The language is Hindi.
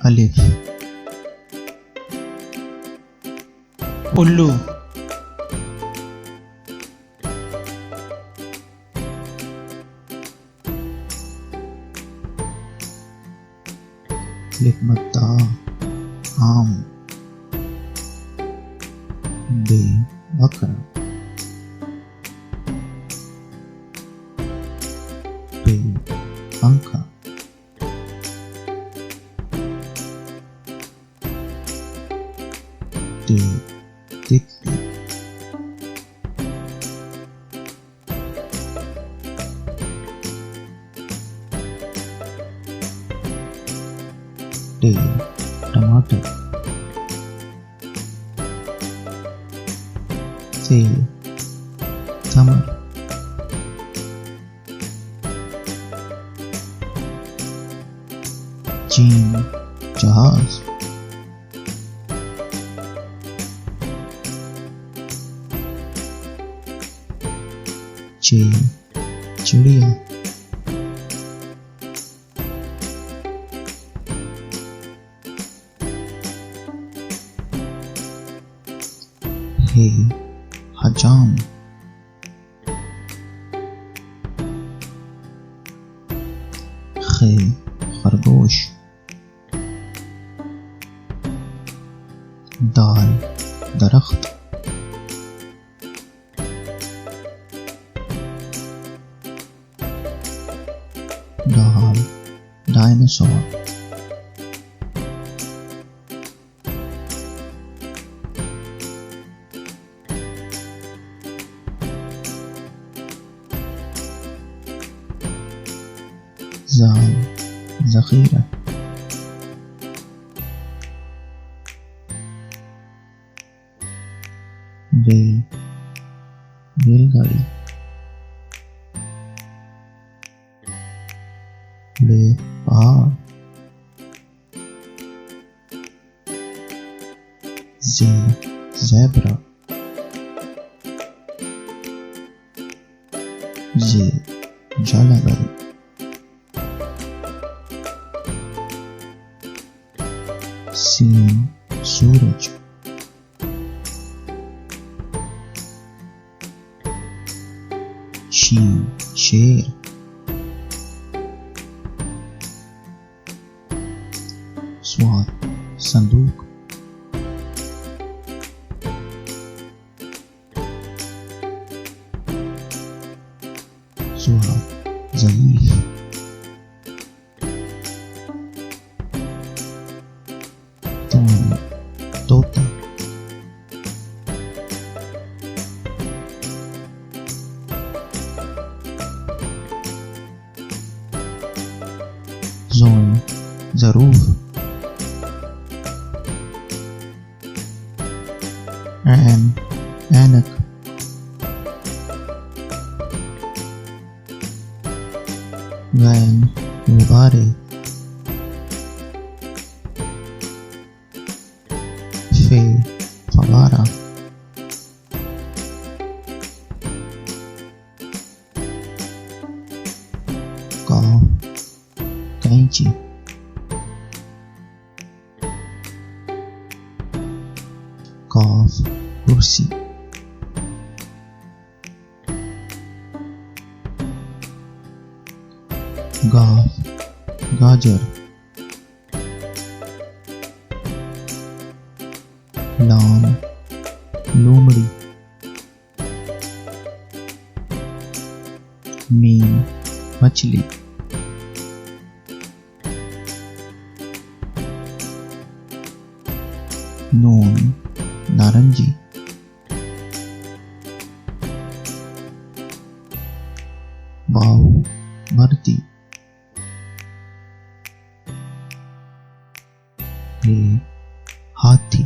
अलिफ उल्लू लिख मद्दा आम बे बकरा पे पंखा ते तितली टे टमाटर से समर जीन जहाज चे चिड़िया हे हजाम खे खरगोश दाल दरख्त दाल डायनासोर जाल ज़ख़ीरा रे रेलगाड़ी ले पहाड़ जे ज़ेब्रा जे जालाबारी सीन सूरज शीन शेर स्वाद संदूक सुहा ज़ईफ़ तोता ज़ोन ज़रूफ ऐन ऐनक गैन गुब्बारे फे फवारा काफ कैंची काफ कुर्सी गाफ गाजर लाम लोमड़ी मीम मछली नून नारंगी वाव मर्दी हाथी